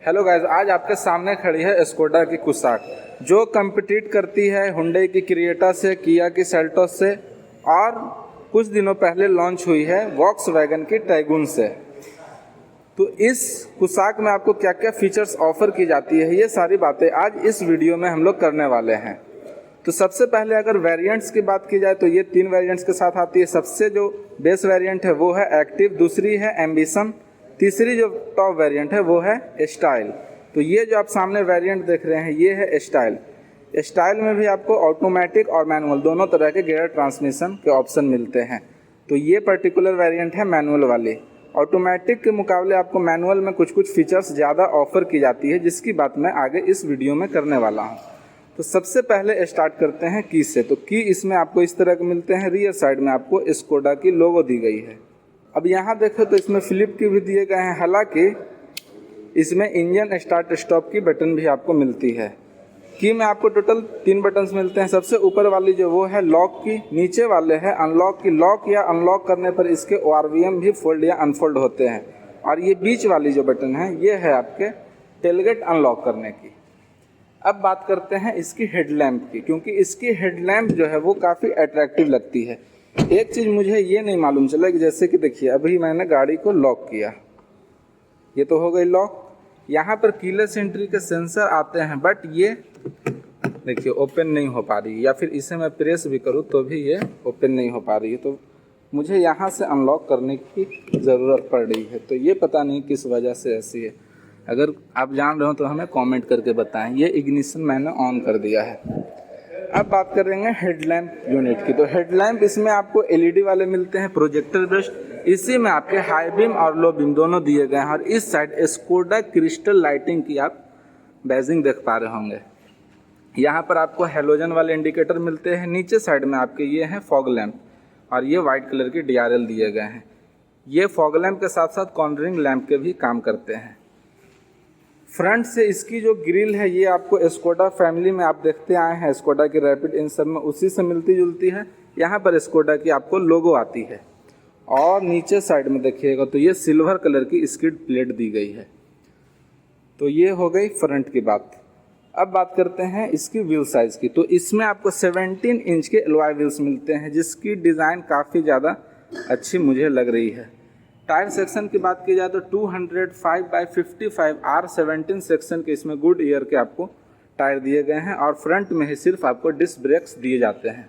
Hello guys, आज आपके सामने खड़ी है स्कोडा की कुसाक जो कम्पिटिट करती है हुंडई की क्रिएटा से, किया की सेल्टोस से और कुछ दिनों पहले लॉन्च हुई है वॉक्सवैगन की टाइगून से। तो इस कुसाक में आपको क्या क्या फीचर्स ऑफर की जाती है, ये सारी बातें आज इस वीडियो में हम लोग करने वाले हैं। तो सबसे पहले अगर वेरिएंट्स की बात की जाए तो ये 3 वेरिएंट्स के साथ आती है। सबसे जो बेस वेरिएंट है वो है एक्टिव, दूसरी है एम्बिशन, तीसरी जो टॉप वेरिएंट है वो है स्टाइल। तो ये जो आप सामने वेरिएंट देख रहे हैं ये है स्टाइल। स्टाइल में भी आपको ऑटोमेटिक और मैनुअल दोनों तरह के गियर ट्रांसमिशन के ऑप्शन मिलते हैं। तो ये पर्टिकुलर वेरिएंट है मैनुअल वाली। ऑटोमेटिक के मुकाबले आपको मैनुअल में कुछ फीचर्स ज़्यादा ऑफर की जाती है, जिसकी बात मैं आगे इस वीडियो में करने वाला हूँ। तो सबसे पहले स्टार्ट करते हैं की से। तो की इसमें आपको इस तरह के मिलते हैं। रियर साइड में आपको स्कोडा की लोगो दी गई है। अब यहाँ देखें तो इसमें फ्लिप की भी दिए गए हैं, हालांकि इसमें इंजन स्टार्ट स्टॉप की बटन भी आपको मिलती है। की में आपको टोटल 3 बटन्स मिलते हैं। सबसे ऊपर वाली जो वो है लॉक की, नीचे वाले है अनलॉक की। लॉक या अनलॉक करने पर इसके ORVM भी फोल्ड या अनफोल्ड होते हैं। और ये बीच वाली जो बटन है ये है आपके टेलगेट अनलॉक करने की। अब बात करते हैं इसकी हेडलैम्प की, क्योंकि इसकी हेडलैम्प जो है वो काफ़ी अट्रैक्टिव लगती है। एक चीज़ मुझे ये नहीं मालूम चला कि जैसे कि देखिए अभी मैंने गाड़ी को लॉक किया, ये तो हो गई लॉक। यहाँ पर कीलेस एंट्री के सेंसर आते हैं, बट ये देखिए ओपन नहीं हो पा रही है, या फिर इसे मैं प्रेस भी करूँ तो भी ये ओपन नहीं हो पा रही है। तो मुझे यहाँ से अनलॉक करने की ज़रूरत पड़ रही है। तो ये पता नहीं किस वजह से ऐसी है। अगर आप जान रहे हो तो हमें कमेंट करके बताएं। ये इग्निशन मैंने ऑन कर दिया है। अब बात करेंगे हेडलैम्प यूनिट की। तो हेडलैम्प इसमें आपको LED वाले मिलते हैं, प्रोजेक्टर ब्रश। इसी में आपके हाई बीम और लो बीम दोनों दिए गए हैं। और इस साइड स्कोडा क्रिस्टल लाइटिंग की आप बैजिंग देख पा रहे होंगे। यहाँ पर आपको हेलोजन वाले इंडिकेटर मिलते हैं। नीचे साइड में आपके ये हैं फॉग लैम्प, और ये वाइट कलर की DRL दिए गए हैं। ये फॉग लैम्प के साथ साथ कॉर्नरिंग लैम्प के भी काम करते हैं। फ्रंट से इसकी जो ग्रिल है ये आपको स्कोडा फैमिली में आप देखते आए हैं, स्कोडा की रैपिड इन सब में उसी से मिलती जुलती है। यहाँ पर स्कोडा की आपको लोगो आती है। और नीचे साइड में देखिएगा तो ये सिल्वर कलर की स्किड प्लेट दी गई है। तो ये हो गई फ्रंट की बात। अब बात करते हैं इसकी व्हील साइज़ की। तो इसमें आपको 17 इंच के एलॉय व्हील्स मिलते हैं, जिसकी डिज़ाइन काफ़ी ज़्यादा अच्छी मुझे लग रही है। टायर सेक्शन की बात की जाए तो 205/55 R17 सेक्शन के इसमें गुड ईयर के आपको टायर दिए गए हैं। और फ्रंट में ही सिर्फ आपको डिस्क ब्रेक्स दिए जाते हैं।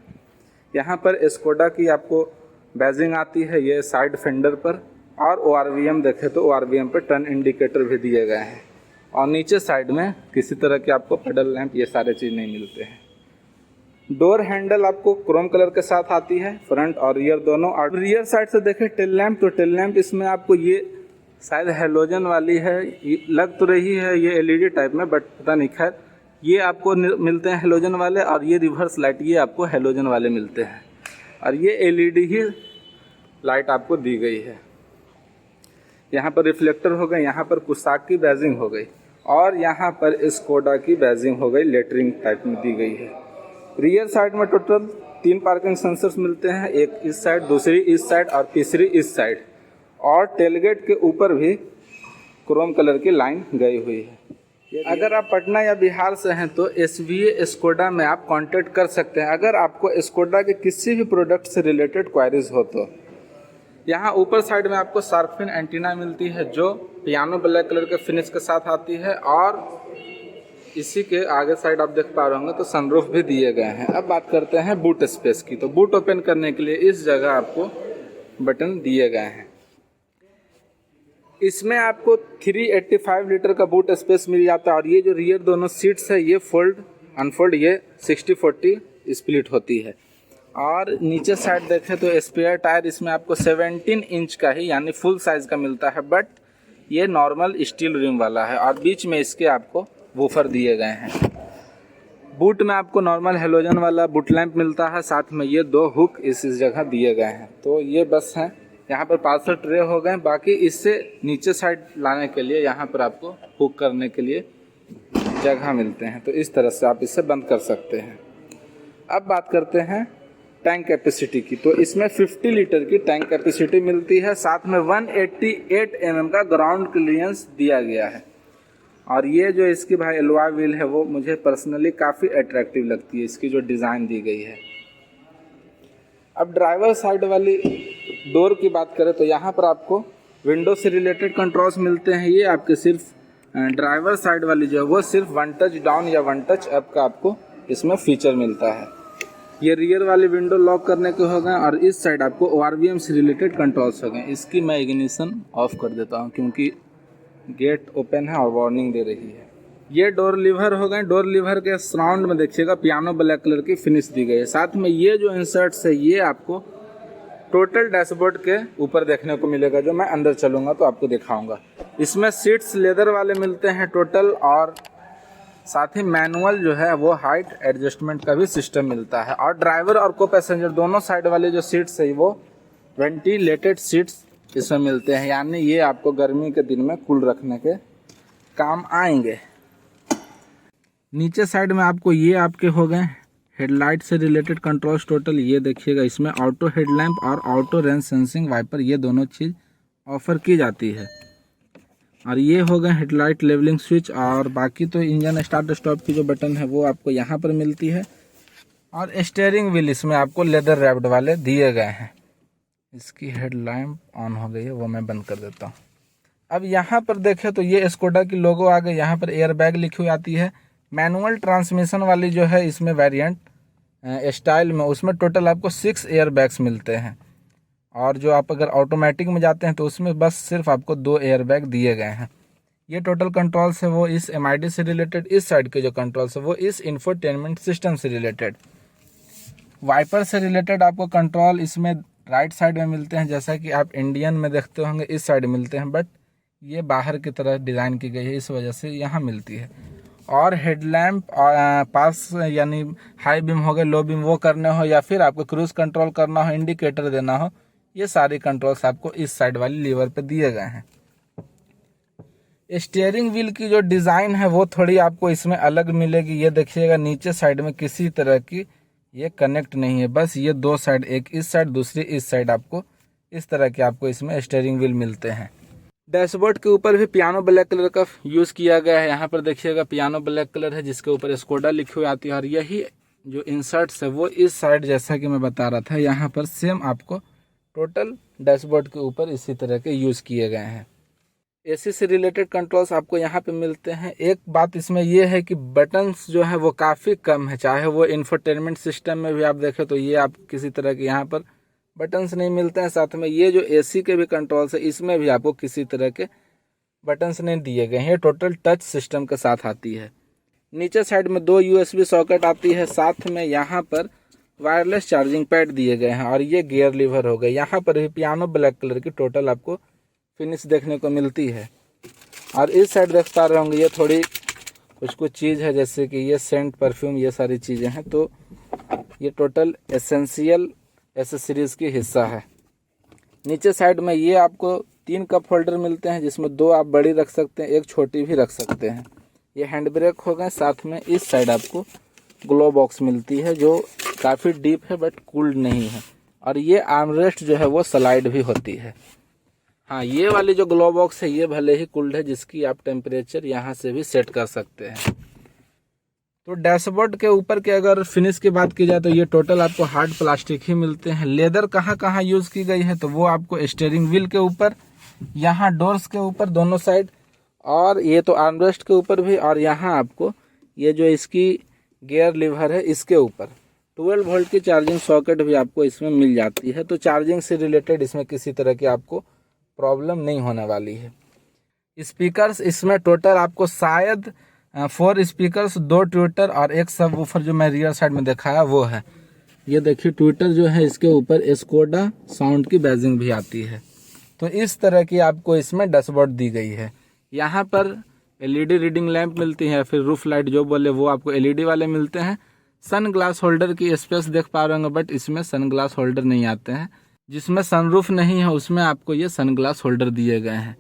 यहाँ पर स्कोडा की आपको बैजिंग आती है ये साइड फेंडर पर। और ORVM देखें तो ORVM पर टर्न इंडिकेटर भी दिए गए हैं। और नीचे साइड में किसी तरह के आपको पेडल लैंप ये सारे चीज़ नहीं मिलते हैं। डोर हैंडल आपको क्रोम कलर के साथ आती है, फ्रंट और रियर दोनों। और रियर साइड से देखें टेल लैंप, तो टेल लैंप इसमें आपको ये शायद हेलोजन वाली है, लग तो रही है ये LED टाइप में, बट पता नहीं। खैर ये आपको मिलते हैं हेलोजन वाले। और ये रिवर्स लाइट ये आपको हेलोजन वाले मिलते हैं। और ये LED ही लाइट आपको दी गई है। यहाँ पर रिफ्लेक्टर हो गए, यहाँ पर कुसाक की बैजिंग हो गई, और यहाँ पर स्कोडा की बैजिंग हो गई, लेटरिंग टाइप में दी गई है। रियर साइड में टोटल 3 पार्किंग सेंसर्स मिलते हैं, एक इस साइड, दूसरी इस साइड और तीसरी इस साइड। और टेलगेट के ऊपर भी क्रोम कलर की लाइन गई हुई है। अगर आप पटना या बिहार से हैं तो SVA स्कोडा में आप कांटेक्ट कर सकते हैं, अगर आपको स्कोडा के किसी भी प्रोडक्ट से रिलेटेड क्वायरीज हो तो। यहाँ ऊपर साइड में आपको शार्क फिन एंटीना मिलती है, जो पियानो ब्लैक कलर के फिनिश के साथ आती है। और इसी के आगे साइड आप देख पा रहे होंगे तो सनरूफ भी दिए गए हैं। अब बात करते हैं बूट स्पेस की। तो बूट ओपन करने के लिए इस जगह आपको बटन दिए गए हैं। इसमें आपको 385 लीटर का बूट स्पेस मिल जाता है। और ये जो रियर दोनों सीट्स है ये फोल्ड अनफोल्ड ये 60-40 स्प्लिट होती है। और नीचे साइड देखें तो स्पेयर टायर इसमें आपको 17 इंच का ही यानी फुल साइज़ का मिलता है, बट ये नॉर्मल स्टील रिम वाला है। और बीच में इसके आपको वूफर दिए गए हैं। बूट में आपको नॉर्मल हेलोजन वाला बूट लैंप मिलता है, साथ में ये 2 हुक इस जगह दिए गए हैं। तो ये बस हैं। यहाँ पर पार्सल ट्रे हो गए। बाकी इससे नीचे साइड लाने के लिए यहाँ पर आपको हुक करने के लिए जगह मिलते हैं। तो इस तरह से आप इसे बंद कर सकते हैं। अब बात करते हैं टैंक कैपेसिटी की। तो इसमें 50 लीटर की टैंक कैपेसिटी मिलती है, साथ में 188 mm का ग्राउंड क्लियरेंस दिया गया है। और ये जो इसकी भाई एलॉय व्हील है वो मुझे पर्सनली काफ़ी अट्रैक्टिव लगती है, इसकी जो डिज़ाइन दी गई है। अब ड्राइवर साइड वाली डोर की बात करें तो यहाँ पर आपको विंडो से रिलेटेड कंट्रोल्स मिलते हैं। ये आपके सिर्फ ड्राइवर साइड वाली जो है वो सिर्फ वन टच डाउन या वन टच अप का आपको इसमें फीचर मिलता है। ये रियर वाली विंडो लॉक करने के हो गए और इस साइड आपको ORVM से रिलेटेड कंट्रोल्स हो गए। इसकी मैं इग्निशन ऑफ कर देता हूँ क्योंकि गेट ओपन है और वार्निंग दे रही है। ये डोर लीवर हो गए। डोर लीवर के सराउंड में देखिएगा पियानो ब्लैक कलर की फिनिश दी गई है। साथ में ये जो इंसर्ट्स है ये आपको टोटल डैशबोर्ड के ऊपर देखने को मिलेगा, जो मैं अंदर चलूँगा तो आपको दिखाऊंगा। इसमें सीट्स लेदर वाले मिलते हैं टोटल, और साथ ही मैनुअल जो है वो हाइट एडजस्टमेंट का भी सिस्टम मिलता है। और ड्राइवर और को पैसेंजर दोनों साइड वाले जो सीट्स है वो वेंटिलेटेड सीट्स इसमें मिलते हैं, यानी ये आपको गर्मी के दिन में कूल रखने के काम आएंगे। नीचे साइड में आपको ये आपके हो गए हेडलाइट से रिलेटेड कंट्रोल्स टोटल। ये देखिएगा इसमें ऑटो हेडलैम्प और ऑटो रेंज सेंसिंग वाइपर ये दोनों चीज़ ऑफर की जाती है। और ये हो गए हेडलाइट लेवलिंग स्विच, और बाकी तो इंजन स्टार्ट स्टॉप की जो बटन है वो आपको यहाँ पर मिलती है। और स्टीयरिंग व्हील इसमें आपको लेदर रैप्ड वाले दिए गए हैं। इसकी हेडलैम्प ऑन हो गई है, वो मैं बंद कर देता हूँ। अब यहाँ पर देखें तो ये स्कोडा की लोगो आ गई। यहाँ पर एयर बैग लिखी हुई आती है। मैनुअल ट्रांसमिशन वाली जो है इसमें वेरिएंट स्टाइल में उसमें टोटल आपको 6 एयर बैग्स मिलते हैं। और जो आप अगर ऑटोमेटिक में जाते हैं तो उसमें बस सिर्फ आपको 2 एयर बैग दिए गए हैं। ये टोटल कंट्रोल्स है वो इस MID से रिलेटेड। इस साइड के जो कंट्रोल्स है वो इस इंफोटेनमेंट सिस्टम से रिलेटेड। वाइपर से रिलेटेड आपको कंट्रोल इसमें राइट साइड में मिलते हैं, जैसा कि आप इंडियन में देखते होंगे इस साइड मिलते हैं, बट ये बाहर की तरह डिज़ाइन की गई है इस वजह से यहाँ मिलती है। और हेडलैम्प पास यानी हाई बीम हो गए, लो बीम वो करने हो, या फिर आपको क्रूज कंट्रोल करना हो, इंडिकेटर देना हो, ये सारी कंट्रोल्स आपको इस साइड वाली लीवर पे दिए गए हैं। स्टीयरिंग व्हील की जो डिज़ाइन है वो थोड़ी आपको इसमें अलग मिलेगी। ये देखिएगा नीचे साइड में किसी तरह की ये कनेक्ट नहीं है, बस ये 2 साइड, एक इस साइड दूसरी इस साइड, आपको इस तरह के आपको इसमें स्टीयरिंग व्हील मिलते हैं। डैशबोर्ड के ऊपर भी पियानो ब्लैक कलर का यूज़ किया गया है। यहाँ पर देखिएगा पियानो ब्लैक कलर है जिसके ऊपर स्कोडा लिखी हुई आती है। और यही जो इंसर्ट्स है वो इस साइड, जैसा कि मैं बता रहा था, यहाँ पर सेम आपको टोटल डैशबोर्ड के ऊपर इसी तरह के यूज़ किए गए हैं। AC से रिलेटेड कंट्रोल्स आपको यहाँ पे मिलते हैं। एक बात इसमें ये है कि बटन्स जो है वो काफ़ी कम है, चाहे वो इंफोटेनमेंट सिस्टम में भी आप देखें तो ये आप किसी तरह के यहाँ पर बटन्स नहीं मिलते हैं। साथ में ये जो AC के भी कंट्रोल्स है इसमें भी आपको किसी तरह के बटन्स नहीं दिए गए हैं। ये टोटल टच सिस्टम के साथ आती है। नीचे साइड में 2 USB सॉकेट आती है। साथ में यहाँ पर वायरलेस चार्जिंग पैड दिए गए हैं। और ये गियर लीवर हो गए। यहाँ पर भी पियानो ब्लैक कलर की टोटल आपको फिनिश देखने को मिलती है। और इस साइड देख पा रहे होंगे ये थोड़ी कुछ चीज़ है, जैसे कि ये सेंट, परफ्यूम, ये सारी चीज़ें हैं। तो ये टोटल एसेंशियल एसेसरीज की हिस्सा है। नीचे साइड में ये आपको 3 कप होल्डर मिलते हैं, जिसमें 2 आप बड़ी रख सकते हैं, 1 छोटी भी रख सकते हैं। ये हैंड ब्रेक हो गए। साथ में इस साइड आपको ग्लो बॉक्स मिलती है जो काफ़ी डीप है बट कूल्ड नहीं है। और ये आर्मरेस्ट जो है वो स्लाइड भी होती है। हाँ, ये वाली जो ग्लो बॉक्स है ये भले ही कूल्ड है, जिसकी आप टेम्परेचर यहाँ से भी सेट कर सकते हैं। तो डैशबोर्ड के ऊपर के अगर फिनिश की बात की जाए तो ये टोटल आपको हार्ड प्लास्टिक ही मिलते हैं। लेदर कहाँ कहाँ यूज़ की गई है तो वो आपको स्टीयरिंग व्हील के ऊपर, यहाँ डोर्स के ऊपर दोनों साइड, और ये तो आर्मरेस्ट के ऊपर भी, और यहाँ आपको ये जो इसकी गियर लीवर है इसके ऊपर 12 वोल्ट की चार्जिंग सॉकेट भी आपको इसमें मिल जाती है। तो चार्जिंग से रिलेटेड इसमें किसी तरह की आपको प्रॉब्लम नहीं होने वाली है। स्पीकर्स इसमें टोटल आपको शायद 4 स्पीकर्स, 2 ट्विटर और 1 सब वूफर जो मैं रियर साइड में दिखाया वो है। ये देखिए ट्विटर जो है इसके ऊपर स्कोडा साउंड की बैजिंग भी आती है। तो इस तरह की आपको इसमें डैशबोर्ड दी गई है। यहाँ पर LED रीडिंग लैंप मिलती है, फिर रूफ लाइट जो बोले वो आपको LED वाले मिलते हैं। सन ग्लास होल्डर की स्पेस देख पा रहे होंगे, बट इसमें सन ग्लास होल्डर नहीं आते हैं। जिसमें सनरूफ नहीं है उसमें आपको ये सन ग्लास होल्डर दिए गए हैं।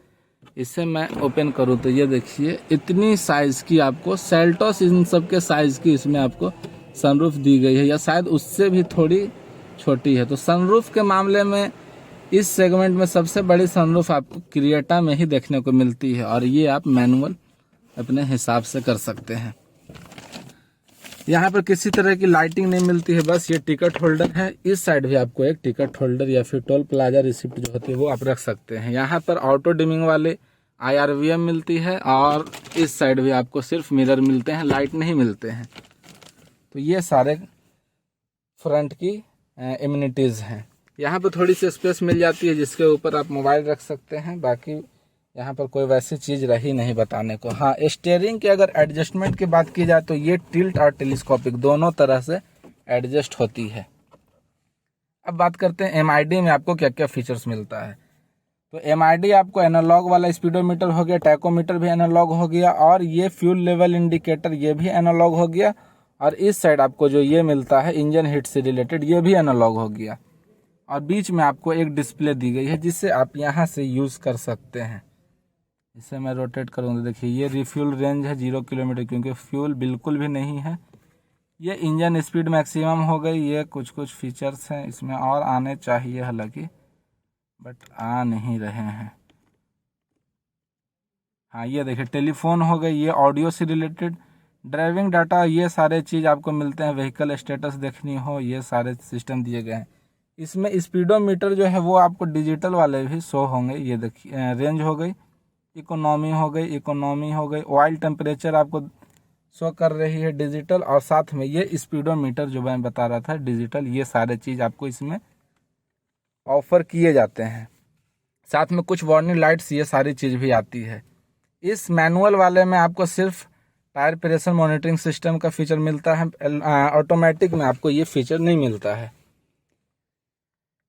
इसे मैं ओपन करूँ तो ये देखिए इतनी साइज़ की आपको सेल्टोस इन सब के साइज़ की इसमें आपको सनरूफ दी गई है, या शायद उससे भी थोड़ी छोटी है। तो सनरूफ के मामले में इस सेगमेंट में सबसे बड़ी सनरूफ आपको क्रिएटा में ही देखने को मिलती है। और ये आप मैनुअल अपने हिसाब से कर सकते हैं। यहाँ पर किसी तरह की लाइटिंग नहीं मिलती है, बस ये टिकट होल्डर है। इस साइड भी आपको एक टिकट होल्डर या फिर टोल प्लाजा रिसिप्ट जो होती है वो आप रख सकते हैं। यहाँ पर ऑटो डिमिंग वाले IRVM मिलती है और इस साइड भी आपको सिर्फ मिरर मिलते हैं, लाइट नहीं मिलते हैं। तो ये सारे फ्रंट की एमिनिटीज़ हैं। यहाँ पर थोड़ी सी स्पेस मिल जाती है जिसके ऊपर आप मोबाइल रख सकते हैं, बाकी यहाँ पर कोई वैसी चीज़ रही नहीं बताने को। हाँ, स्टीयरिंग की अगर एडजस्टमेंट की बात की जाए तो ये टिल्ट और टेलीस्कोपिक दोनों तरह से एडजस्ट होती है। अब बात करते हैं MID में आपको क्या क्या फीचर्स मिलता है। तो MID आपको एनालॉग वाला स्पीडोमीटर हो गया, टैकोमीटर भी एनालॉग हो गया, और ये फ्यूल लेवल इंडिकेटर ये भी एनालॉग हो गया, और इस साइड आपको जो ये मिलता है इंजन हीट से रिलेटेड ये भी एनालॉग हो गया, और बीच में आपको एक डिस्प्ले दी गई है जिससे आप यहाँ से यूज़ कर सकते हैं। इसे मैं रोटेट करूँगा, देखिए ये रिफ्यूल रेंज है 0 किलोमीटर, क्योंकि फ्यूल बिल्कुल भी नहीं है। ये इंजन स्पीड मैक्सिमम हो गई। ये कुछ फीचर्स हैं इसमें और आने चाहिए हालांकि, बट आ नहीं रहे हैं। हाँ, ये देखिए टेलीफोन हो गई, ये ऑडियो से रिलेटेड, ड्राइविंग डाटा, ये सारे चीज़ आपको मिलते हैं। व्हीकल स्टेटस देखनी हो, ये सारे सिस्टम दिए गए हैं। इसमें स्पीडोमीटर जो है वो आपको डिजिटल वाले भी शो होंगे। ये देखिए रेंज हो गई, इकोनॉमी हो गई, ऑयल टेम्परेचर आपको शो कर रही है डिजिटल, और साथ में ये स्पीडोमीटर जो मैं बता रहा था डिजिटल, ये सारे चीज़ आपको इसमें ऑफर किए जाते हैं। साथ में कुछ वार्निंग लाइट्स, ये सारी चीज़ भी आती है। इस मैनुअल वाले में आपको सिर्फ टायर प्रेशर मॉनिटरिंग सिस्टम का फीचर मिलता है, ऑटोमेटिक में आपको ये फीचर नहीं मिलता है।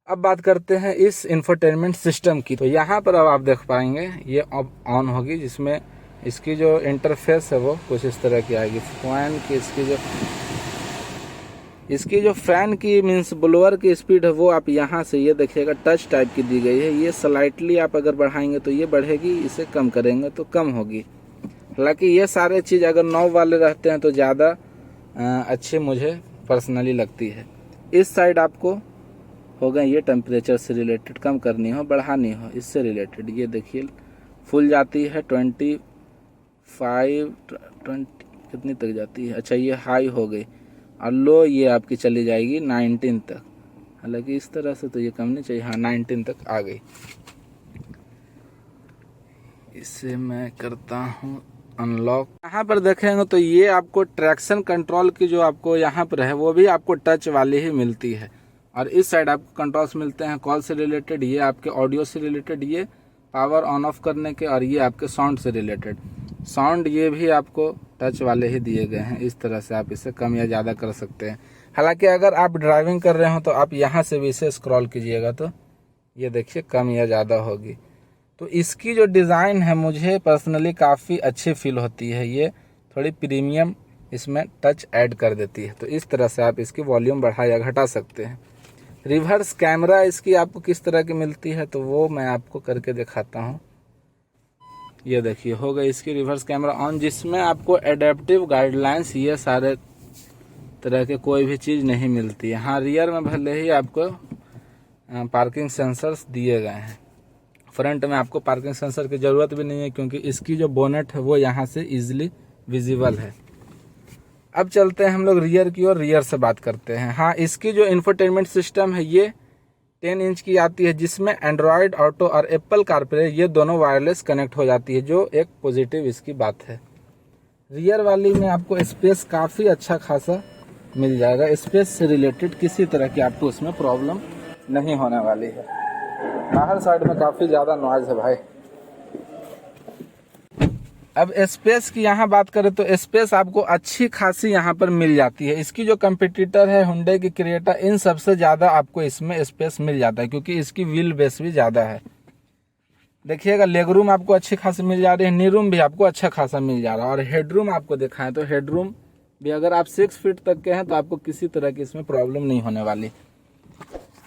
अब बात करते हैं इस इंफोटेनमेंट सिस्टम की। तो यहाँ पर अब आप देख पाएंगे ये अब ऑन होगी, जिसमें इसकी जो इंटरफेस है वो कुछ इस तरह की आएगी। फैन की इसकी जो फैन की मीन्स ब्लोअर की स्पीड है वो आप यहाँ से ये देखिएगा टच टाइप की दी गई है। ये स्लाइटली आप अगर बढ़ाएंगे तो ये बढ़ेगी, इसे कम करेंगे तो कम होगी। हालांकि ये सारे चीज़ अगर नॉब वाले रहते हैं तो ज़्यादा अच्छी मुझे पर्सनली लगती है। इस साइड आपको हो गए ये टेम्परेचर से रिलेटेड, कम करनी हो बढ़ानी हो इससे रिलेटेड, ये देखिए फुल जाती है 25 20 कितनी तक जाती है। अच्छा, ये हाई हो गई, और लो ये आपकी चली जाएगी 19 तक। हालांकि इस तरह से तो ये कम नहीं चाहिए। हाँ, 19 तक आ गई। इसे मैं करता हूँ अनलॉक। यहाँ पर देखेंगे तो ये आपको ट्रैक्शन कंट्रोल की जो आपको यहाँ पर है वो भी आपको टच वाली ही मिलती है, और इस साइड आपको कंट्रोल्स मिलते हैं कॉल से रिलेटेड, ये आपके ऑडियो से रिलेटेड, ये पावर ऑन ऑफ करने के, और ये आपके साउंड से रिलेटेड। साउंड ये भी आपको टच वाले ही दिए गए हैं। इस तरह से आप इसे कम या ज़्यादा कर सकते हैं। हालांकि अगर आप ड्राइविंग कर रहे हो तो आप यहाँ से भी इसे स्क्रॉल कीजिएगा तो ये देखिए कम या ज़्यादा होगी। तो इसकी जो डिज़ाइन है मुझे पर्सनली काफ़ी अच्छी फील होती है। ये थोड़ी प्रीमियम इसमें टच ऐड कर देती है। तो इस तरह से आप इसकी वॉल्यूम बढ़ा या घटा सकते हैं। रिवर्स कैमरा इसकी आपको किस तरह की मिलती है तो वो मैं आपको करके दिखाता हूँ। ये देखिए हो गई इसकी रिवर्स कैमरा ऑन, जिसमें आपको एडेप्टिव गाइडलाइंस ये सारे तरह के कोई भी चीज़ नहीं मिलती है। हाँ, रियर में भले ही आपको पार्किंग सेंसर्स दिए गए हैं, फ्रंट में आपको पार्किंग सेंसर की ज़रूरत भी नहीं है क्योंकि इसकी जो बोनेट है वो यहाँ से इजीली विजिबल है। अब चलते हैं हम लोग रियर की ओर, रियर से बात करते हैं। हाँ, इसकी जो इंफोटेनमेंट सिस्टम है ये 10 इंच की आती है, जिसमें एंड्रॉयड ऑटो और एप्पल कारप्ले ये दोनों वायरलेस कनेक्ट हो जाती है, जो एक पॉजिटिव इसकी बात है। रियर वाली में आपको स्पेस काफ़ी अच्छा खासा मिल जाएगा। स्पेस से रिलेटेड किसी तरह की आपको उसमें प्रॉब्लम नहीं होने वाली है। बाहर साइड में काफ़ी ज़्यादा नॉइज़ है भाई। अब स्पेस की यहाँ बात करें तो स्पेस आपको अच्छी खासी यहाँ पर मिल जाती है। इसकी जो कंपटीटर है हुंडई की क्रेटा, इन सबसे ज़्यादा आपको इसमें स्पेस मिल जाता है क्योंकि इसकी व्हील बेस भी ज़्यादा है। देखिएगा लेग रूम आपको अच्छी खासी मिल जा रही है, नी रूम भी आपको अच्छा खासा मिल जा रहा है, और हेडरूम आपको दिखाएं तो हेडरूम भी अगर आप 6 फीट तक के हैं तो आपको किसी तरह की इसमें प्रॉब्लम नहीं होने वाली।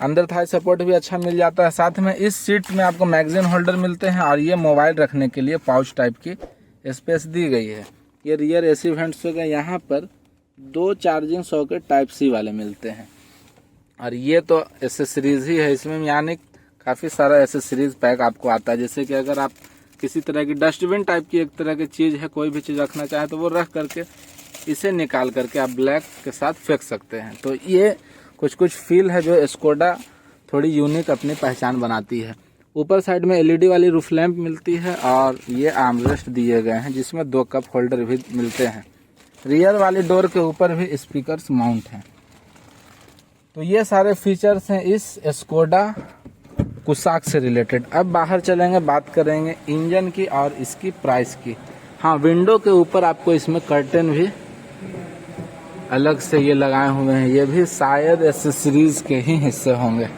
अंदर थाई सपोर्ट भी अच्छा मिल जाता है। साथ में इस सीट में आपको मैगजीन होल्डर मिलते हैं, और ये मोबाइल रखने के लिए पाउच टाइप की स्पेस दी गई है। ये रियर एसी वेंट्स हो गए। यहाँ पर 2 चार्जिंग सॉकेट टाइप सी वाले मिलते हैं, और ये तो एसेसरीज ही है इसमें, यानी काफ़ी सारा एसेसरीज पैक आपको आता है। जैसे कि अगर आप किसी तरह की डस्टबिन टाइप की एक तरह की चीज़ है, कोई भी चीज़ रखना चाहे तो वो रख करके इसे निकाल करके आप ब्लैक के साथ फेंक सकते हैं। तो ये कुछ कुछ फील है जो स्कोडा थोड़ी यूनिक अपनी पहचान बनाती है। ऊपर साइड में एलईडी वाली रूफ लैंप मिलती है और ये आर्मरेस्ट दिए गए हैं जिसमें 2 कप होल्डर भी मिलते हैं। रियर वाली डोर के ऊपर भी स्पीकर्स माउंट हैं। तो ये सारे फीचर्स हैं इस स्कोडा कुसाक से रिलेटेड। अब बाहर चलेंगे, बात करेंगे इंजन की और इसकी प्राइस की। हाँ, विंडो के ऊपर आपको इसमें कर्टन भी अलग से ये लगाए हुए हैं, ये भी शायद एसेसरीज के ही हिस्से होंगे।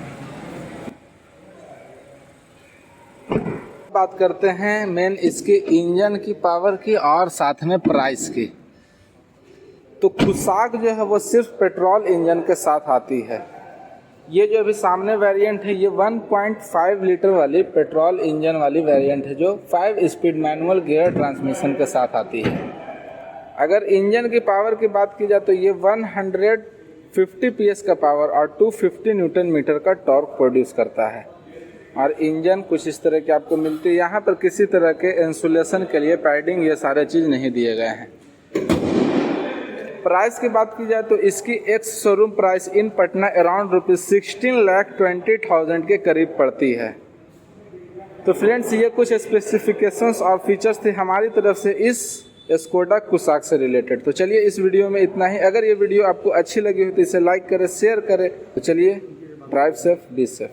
बात करते हैं मेन इसके इंजन की पावर की और साथ में प्राइस की। तो कुसाक जो है वो सिर्फ पेट्रोल इंजन के साथ आती है। ये जो अभी सामने वेरिएंट है ये 1.5 लीटर वाली पेट्रोल इंजन वाली वेरिएंट है जो 5 स्पीड मैनुअल गियर ट्रांसमिशन के साथ आती है। अगर इंजन की पावर की बात की जाए तो ये 150 PS का पावर और 250 न्यूटन मीटर का टॉर्क प्रोड्यूस करता है। और इंजन कुछ इस तरह की आपको मिलती है। यहाँ पर किसी तरह के इंसुलेशन के लिए पैडिंग ये सारे चीज़ नहीं दिए गए हैं। प्राइस की बात की जाए तो इसकी ex showroom price in Patna around ₹16,20,000 के करीब पड़ती है। तो फ्रेंड्स, ये कुछ स्पेसिफिकेशंस और फीचर्स थे हमारी तरफ से इस स्कोडा कुसाक से रिलेटेड। तो चलिए इस वीडियो में इतना ही। अगर ये वीडियो आपको अच्छी लगी हो तो इसे लाइक करें, शेयर करें। तो चलिए, ड्राइव सेफ, बी सेफ।